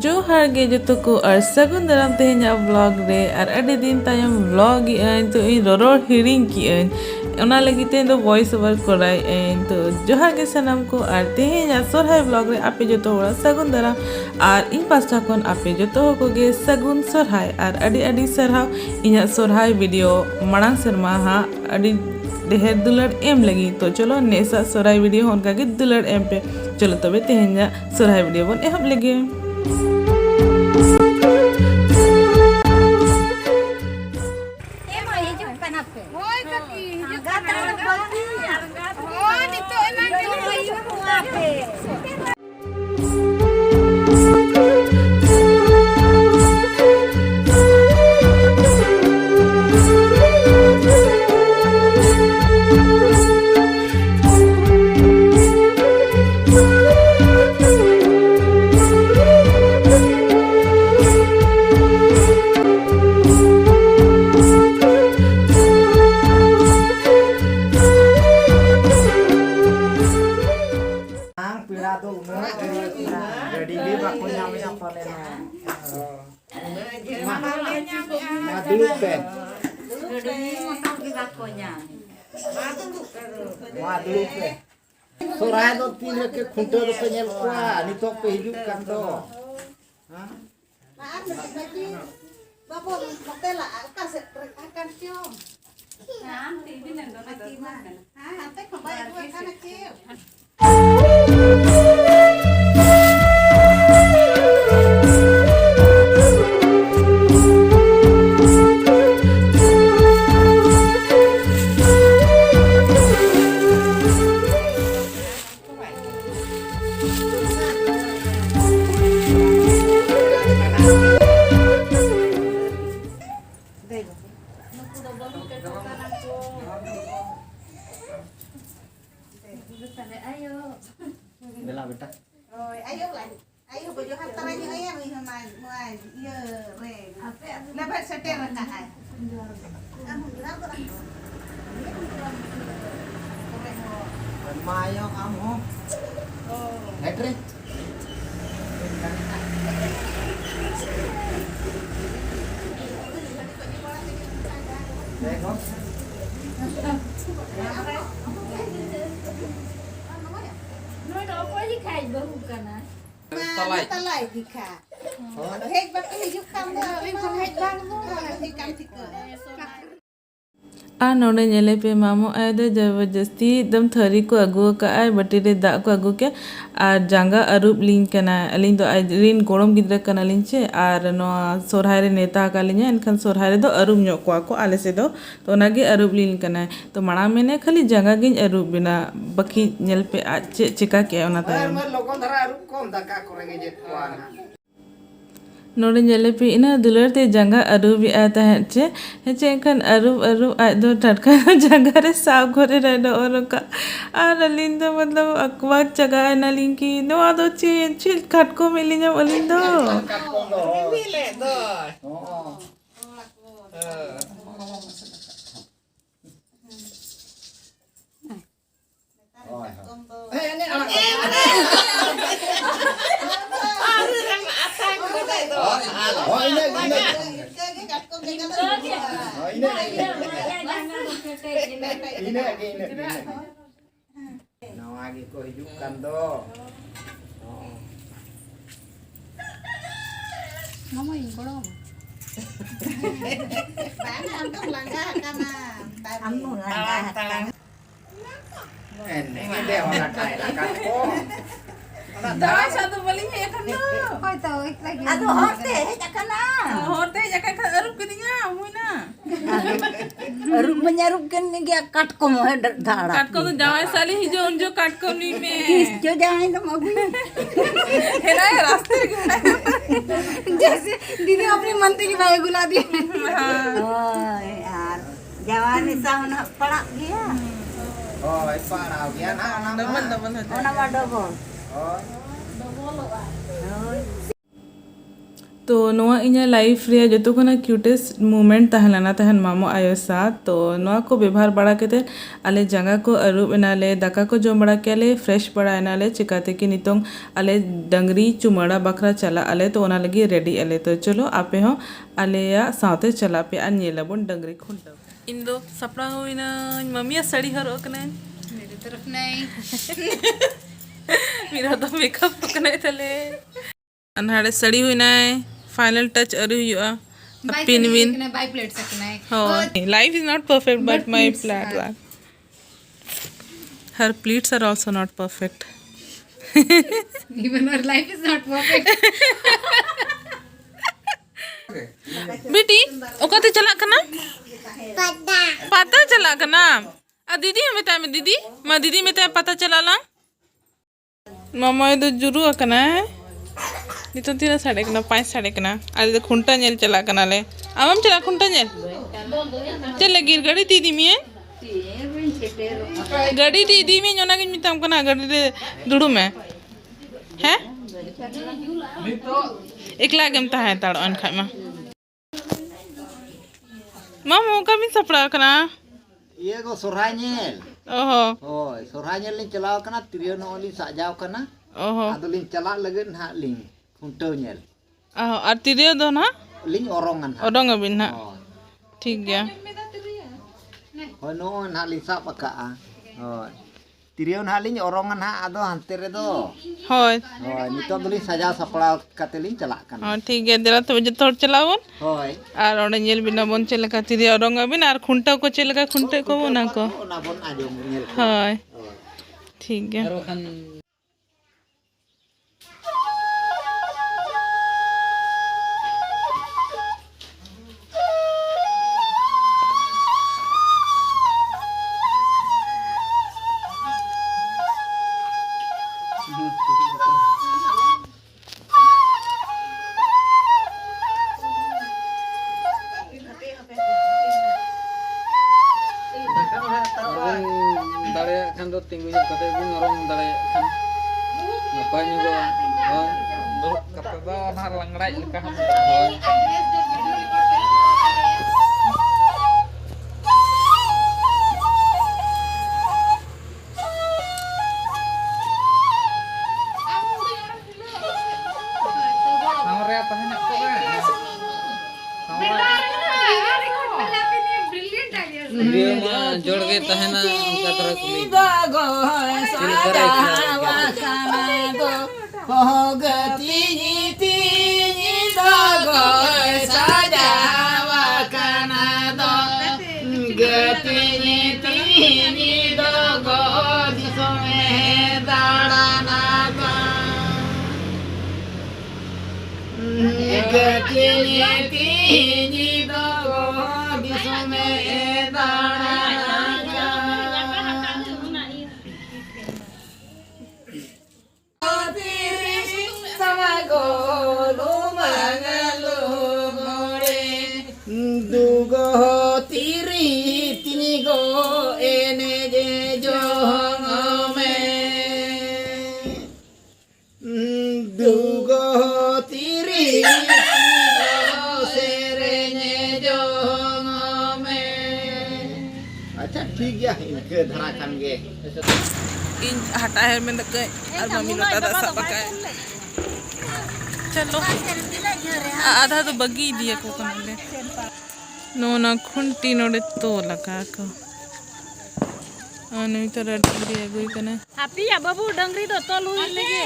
जोहार गे जतो को और सगुन दाराम तेहेnya vlog re ar adi din tayam vlog ain to in roror hiring ki ain ona lagi te do voice over korai ain to johar ge sanam ko ar तेहेnya sorhai vlog re ape joto hora sagun daram ar in pasta kon ape joto ko ge sagun sorhai ar adi sarhaw inya sorhai video marang serma ha adi deher dular em lagi to cholo nesa sorhai video hon ka ge dular em pe cholo tobe तेहेnya sorhai video bon ehab lagi Jadi dia bakal nyampe apa leno? Dulu pe. Dulu pe. Sorai do pilih ke kunto do penyel kuah, ni tok pe hidup kan do. Bapak hotel kasih akan cium. Nanti ini nendo Nanti kembali buat anak cium. Bela beta. Rồi, ayo lại. Ayo baju hantarannya ayam ini mai. Iya, re. Lepas setel nak ai. Mayo kamu. Netre. Tengok. Talai dika. Hek bak hijuk kam dah. Kon hek bang tu. Hek kam tika. आ नोड़े नेले पे मामो आए दे जबरदस्ती एकदम थरी को अगुआ का आए बटी रे दाग को अगु के आर जांगा अरूप लिंग कना अलिंग दो रिन गोड़म गिद्रा कना लिंग चे आर नो सोरहाय रे नेता का लिंग एनखान सोरहाय रे दो अरूप ᱧᱚᱜ ᱠᱚᱣᱟ ᱠᱚ ᱟᱞᱮ ᱥᱮᱫ ᱫᱚ ᱛᱚ ᱚᱱᱟᱜᱮ ᱟᱹᱨᱩᱵ ᱞᱤᱧ ᱠᱟᱱᱟ ᱛᱚ ᱢᱟᱲᱟᱝ ᱢᱮᱱᱮ ᱠᱷᱟᱹᱞᱤ ᱡᱟᱸᱜᱟ ᱜᱤᱧ ᱟᱹᱨᱩᱵ ᱵᱮᱱᱟ ᱵᱟᱹᱠᱤ ᱧᱮᱞ ᱯᱮ ᱟᱡ ᱪᱮᱫ ᱪᱮᱠᱟ ᱠᱮᱜᱼᱟ ᱚᱱᱟ ᱛᱟᱭᱚᱢ Logon dhara aruk kom daka korenge je kuah. नोड़े नेले पे इना दुलर ते जंगा अरूब आता है चे एनखान अरूब आज दो टटका जंगा रे साफ करे रे दो और का आर अलिन दो मतलब अकवा जगह ना लिंग की नो आदो चे खटको मिलिnya अलिन दो Bile do. Nawagi ko hidupkan do. Mama ini kalau Bán antum langga kana. anu lah. Ini dia orang kaya lakan ko. दवाई साथ बलिnya ya kan Kau tahu lagi. Aduh, hote jangan ah. होते जाके अरूब कदिnya मुइना Aruk menyarupkan ni dia katkom dhara. काट को तो जवाई साली ही जो उन जो काट को नी में जो जाए तो मगु है ना रास्ते जैसे दीदी अपनी मनती की भाई गुला दी यार जवानी सामने पड़ा गया Oh, parah dia anak teman-teman mana ada bol Oh. तो नोआ इन्या लाइफ रे जो खना क्यूटेस्ट मोमेंट तहलना तहन मामो आयो साथ तो नोआ को व्यवहार बड़ा केते आले जंगा को अरूब एनाले दाका को जम बड़ा केले फ्रेश बड़ा एनाले चिकाते कि नितोंग आले डंगरी चुमड़ा बखरा चला आले तो ओना लगी रेडी आले तो चलो आपे हो आले या साथे चला पे आ नेलाबोन डंगरी खुंटा इंदो सपड़ा होइना मम्मी साड़ी हरो कने मेरी तरफ नहीं मेरा तो मेकअप कने तले अनहाड़े सड़ी हुई ना फाइनल टच अरे हुआ पिन विन बाय प्लेट सकना है oh life is not perfect but my plate are her pleats are also not perfect even our life is not perfect बेटी ओकाते चला कना पता चला कना आ दीदी हमें ता में दीदी मां दीदी में ता पता चला ला मामा ये तो जुरू कना है नितो तीरा साड़े कना 5 साड़े कना आज तो खुंटा नेल चला कना ले आमम चला खुंटा नेल चल गिर गड़ी दीदी में गड़ी दीदी में जोना के मितम कना गड़ी रे दुडू में है एकला गेम ता है ताड़ अन खाय मा मामो का भी सपड़ा कना ये गो सोराय नेल ओहो होय सोराय नेल लिं चलाव कना तिरियो नो लिं साजाव कना ओहो आदो लिं चला लगन हा लिं खुंटाव नेल ओहो और तिरियो दो ना लिं ओरोंगन हा ओडोंग अबिन ना होय ठीक गया होय नो ना लिं साप का होय तिरियो ना लिं ओरोंगन हा आदो हंते रे दो होय होय नितो दो लिं सजाव सपड़ाव काते लिं चला कना हां ठीक है देला तो जतो चलावन होय और ओडे नेल बिना बोन चलका तिरियो ओडोंग अबिन और खुंटा को चलका खुंटे को ना को ओना बोन आजोम नेल होय ठीक गया दाड़े खान दो तिंगु जब कते भी नरम दाड़े खान नपाय ᱧᱚᱜᱚᱜᱼᱟ ᱦᱳᱭ ᱫᱩᱲᱩᱵ ᱠᱟᱛᱮ ᱫᱚ ᱚᱱᱟ ᱞᱟᱝᱲᱟᱭ ᱞᱮᱠᱟ ᱦᱚᱸ ᱦᱳᱭ सामरे तहना को वीडियो में जोड़ के तहना उनका तरह कुली चिल करे गति नीति दगो सजावा कना दो गति नीति दगो जिसमे दाड़ाना दो गति नीति दगो जिसमे दाड़ाना दुगो तिरी तिनी गो एने जे जोंग में दुगो तिरी सेरेने जोंग में अच्छा ठीक गया इनके धरा खान गे इन हटा है में लग गए और मम्मी लोटा दा सब का चलो आधा तो बगी दिया को कमले नो ना खुंटी नोडे तो लगा को अनु तो डंगरी अगुई कने हापी या बाबू डंगरी दो तो लुई लगे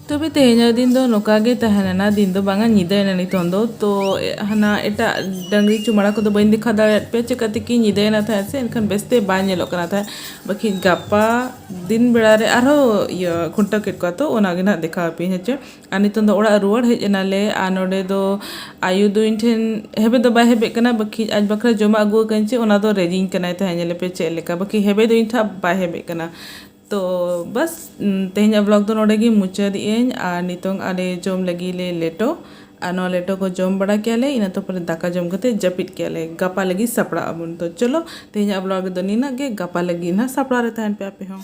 तबे तेहेnya दिन दो नोका गे तहना दिन दो बांगा निदायना नितों दो तो हना एटा डंगरी चुमाड़ा को तो बइन दिखा दाड़ेत पे चिकाते की निदायना था ऐसे इनखान बेस्ते बाय नेलोक कना था बाकी गापा दिन बेड़ा रे आरो या खुंटा केट को तो ओनागे ना देखा पे हेचे आ नितों दो ओड़ा रुवाड़ हेज एनाले आ नोडे दो आयु दो इनठेन हेबे दो बाय हेबे कना बाकी आज बकरा जमा अगु कंचे ओना दो रेजिंग कना था हेले पे चे लेका बाकी हेबे दो इनठा बाय हेबे कना तो बस तेहना ब्लॉग दो नोडे गी मुचाद इन आ नितों आले जोम लगी ले लेटो आ लेटो को जोम बड़ा क्या ले इना तो पर दाका जोम कते जपिट क्या ले गापा लगी सपड़ा अबुन तो चलो तेहना ब्लॉग दो नीना गे गापा लगी ना सपड़ा रहता है पे आपे हो